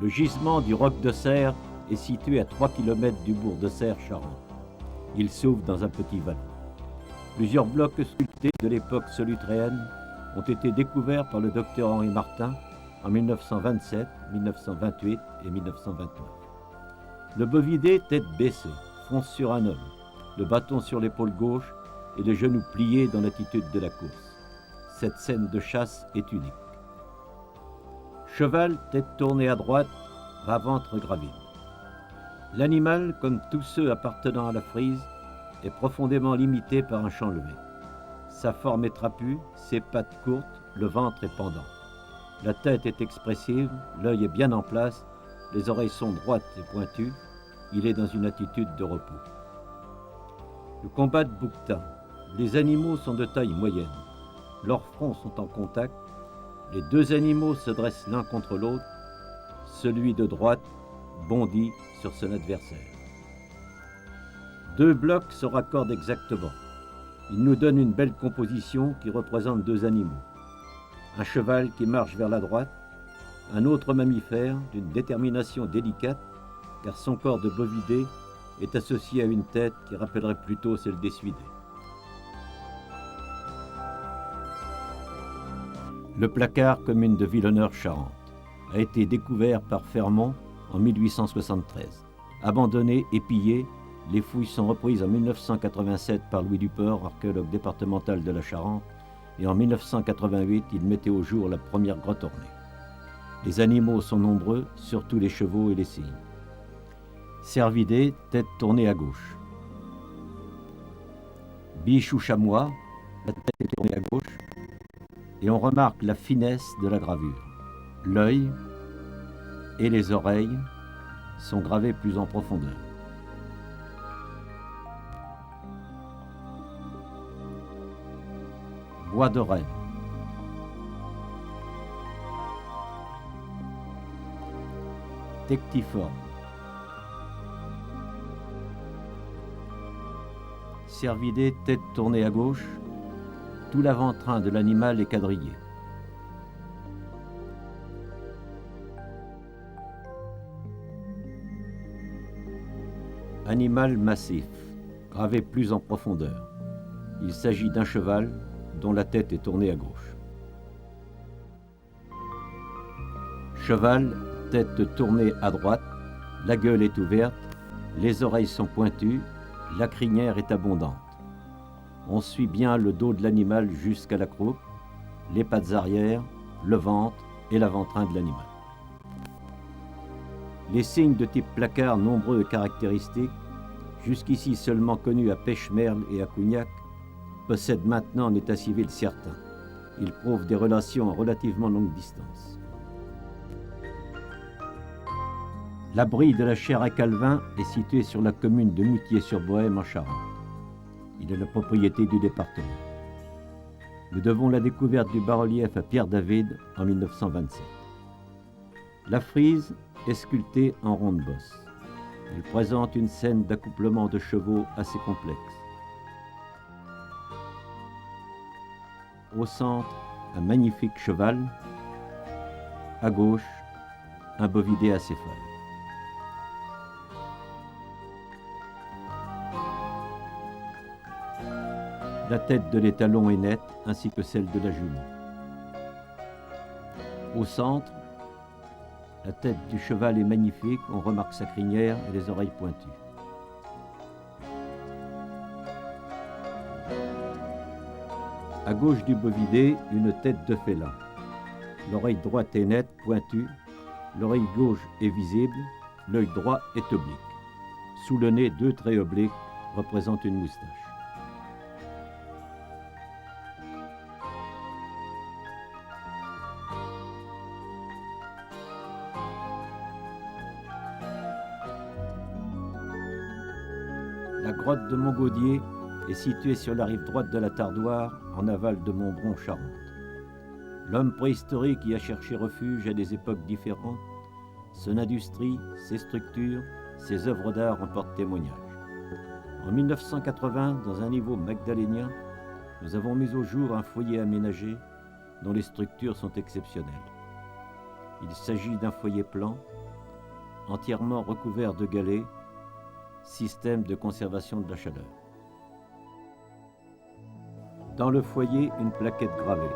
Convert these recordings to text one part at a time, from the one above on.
Le gisement du Roc de Serre est situé à 3 km du bourg de Serre-Charente. Il s'ouvre dans un petit vallon. Plusieurs blocs sculptés de l'époque solutréenne ont été découverts par le docteur Henri Martin en 1927, 1928 et 1929. Le bovidé, tête baissée, fonce sur un homme, le bâton sur l'épaule gauche et les genoux pliés dans l'attitude de la course. Cette scène de chasse est unique. Cheval, tête tournée à droite, bas-ventre gravide. L'animal, comme tous ceux appartenant à la frise, est profondément limité par un champ levé. Sa forme est trapue, ses pattes courtes, le ventre est pendant. La tête est expressive, l'œil est bien en place, les oreilles sont droites et pointues, il est dans une attitude de repos. Le combat de bouquetin. Les animaux sont de taille moyenne. Leurs fronts sont en contact. Les deux animaux se dressent l'un contre l'autre. Celui de droite bondit sur son adversaire. Deux blocs se raccordent exactement. Ils nous donnent une belle composition qui représente deux animaux. Un cheval qui marche vers la droite, un autre mammifère d'une détermination délicate, car son corps de bovidé est associé à une tête qui rappellerait plutôt celle des Suidés. Le placard, commune de Vilhoneur-Charente, a été découvert par Fermont en 1873. Abandonné et pillé, les fouilles sont reprises en 1987 par Louis Duport, archéologue départemental de la Charente, et en 1988, il mettait au jour la première grotte ornée. Les animaux sont nombreux, surtout les chevaux et les cygnes. Cervidé, tête tournée à gauche. Biche ou chamois, la tête est tournée à gauche, et on remarque la finesse de la gravure. L'œil et les oreilles sont gravés plus en profondeur. Bois de Rennes. Tectiforme. Cervidé, tête tournée à gauche, tout l'avant-train de l'animal est quadrillé. Animal massif, gravé plus en profondeur. Il s'agit d'un cheval dont la tête est tournée à gauche. Cheval, tête tournée à droite, la gueule est ouverte, les oreilles sont pointues, la crinière est abondante. On suit bien le dos de l'animal jusqu'à la croupe, les pattes arrière, le ventre et l'avant-train de l'animal. Les signes de type placard nombreux et caractéristiques, jusqu'ici seulement connus à Pêche-Merle et à Cougnac, possèdent maintenant un état civil certain. Ils prouvent des relations à relativement longue distance. L'abri de la Chaire à Calvin est situé sur la commune de Moutier-sur-Bohême en Charente. Il est la propriété du département. Nous devons la découverte du bas-relief à Pierre David en 1927. La frise est sculptée en ronde-bosse. Elle présente une scène d'accouplement de chevaux assez complexe. Au centre, un magnifique cheval. À gauche, un bovidé acéphale. La tête de l'étalon est nette, ainsi que celle de la jument. Au centre, la tête du cheval est magnifique, on remarque sa crinière et les oreilles pointues. À gauche du bovidé, une tête de félin. L'oreille droite est nette, pointue, l'oreille gauche est visible, l'œil droit est oblique. Sous le nez, deux traits obliques représentent une moustache. La grotte de Montgaudier est située sur la rive droite de la Tardoire, en aval de Montbron-Charente. L'homme préhistorique y a cherché refuge à des époques différentes. Son industrie, ses structures, ses œuvres d'art en portent témoignage. En 1980, dans un niveau magdalénien, nous avons mis au jour un foyer aménagé dont les structures sont exceptionnelles. Il s'agit d'un foyer plan, entièrement recouvert de galets, système de conservation de la chaleur. Dans le foyer, une plaquette gravée.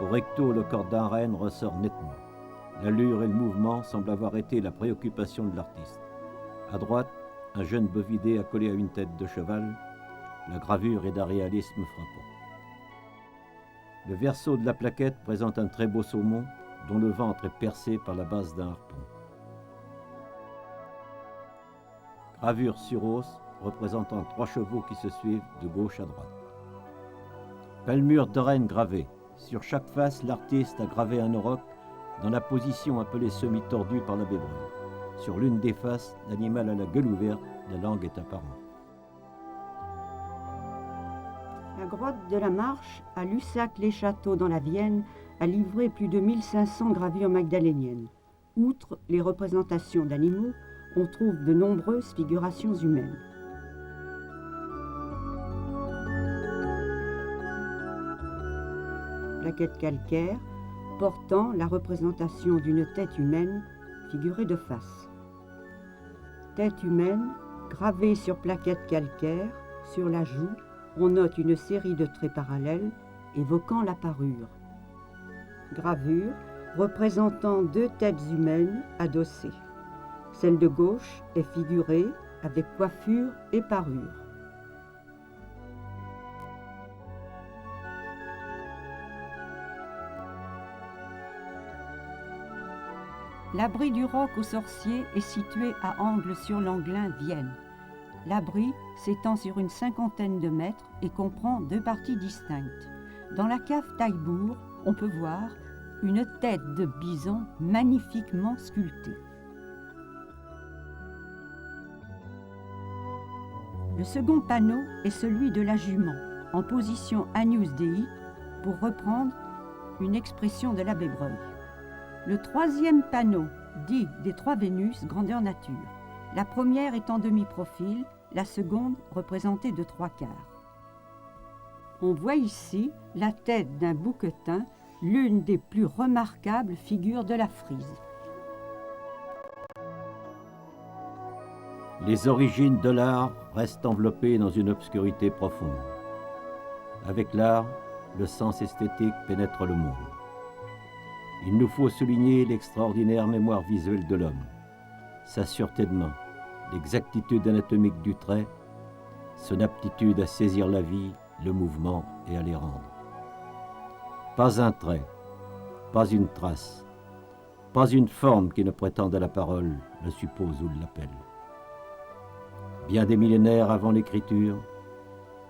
Au recto, le corps d'un renne ressort nettement. L'allure et le mouvement semblent avoir été la préoccupation de l'artiste. À droite, un jeune bovidé accolé à une tête de cheval. La gravure est d'un réalisme frappant. Le verso de la plaquette présente un très beau saumon dont le ventre est percé par la base d'un harpon. Gravure sur os représentant 3 chevaux qui se suivent de gauche à droite. Palmure de renne gravée. Sur chaque face, l'artiste a gravé un auroch dans la position appelée semi-tordue par l'abbé Breuil. Sur l'une des faces, l'animal a la gueule ouverte, la langue est apparente. La grotte de la Marche, à Lussac-les-Châteaux dans la Vienne, a livré plus de 1500 gravures magdaléniennes. Outre les représentations d'animaux, on trouve de nombreuses figurations humaines. Plaquette calcaire portant la représentation d'une tête humaine figurée de face. Tête humaine gravée sur plaquette calcaire, sur la joue, on note une série de traits parallèles évoquant la parure. Gravure représentant 2 têtes humaines adossées. Celle de gauche est figurée avec coiffure et parure. L'abri du Roc aux Sorciers est situé à Angle sur l'Anglin, Vienne. L'abri s'étend sur une 50aine de mètres et comprend 2 parties distinctes. Dans la cave Taillebourg, on peut voir une tête de bison magnifiquement sculptée. Le second panneau est celui de la jument, en position Agnus Dei, pour reprendre une expression de l'abbé Breuil. Le troisième panneau dit des 3 Vénus, grandeur nature. La première est en demi-profil, la seconde représentée de 3/4. On voit ici la tête d'un bouquetin, l'une des plus remarquables figures de la frise. Les origines de l'art restent enveloppées dans une obscurité profonde. Avec l'art, le sens esthétique pénètre le monde. Il nous faut souligner l'extraordinaire mémoire visuelle de l'homme, sa sûreté de main, l'exactitude anatomique du trait, son aptitude à saisir la vie, le mouvement et à les rendre. Pas un trait, pas une trace, pas une forme qui ne prétende à la parole, le suppose ou l'appelle. Bien des millénaires avant l'écriture,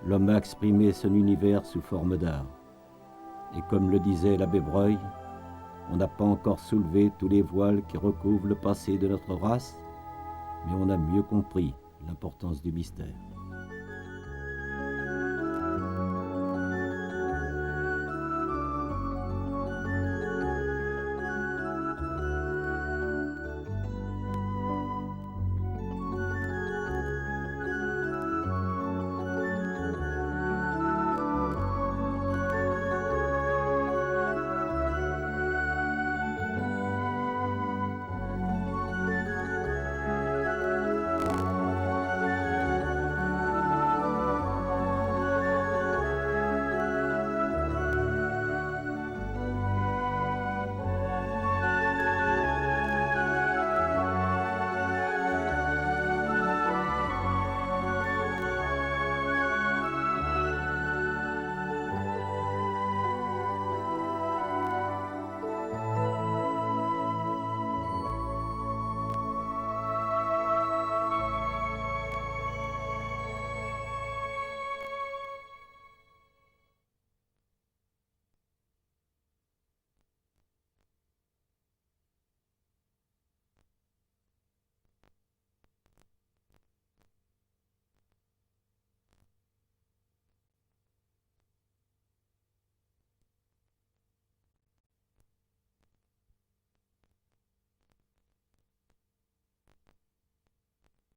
l'homme a exprimé son univers sous forme d'art. Et comme le disait l'abbé Breuil, on n'a pas encore soulevé tous les voiles qui recouvrent le passé de notre race, mais on a mieux compris l'importance du mystère.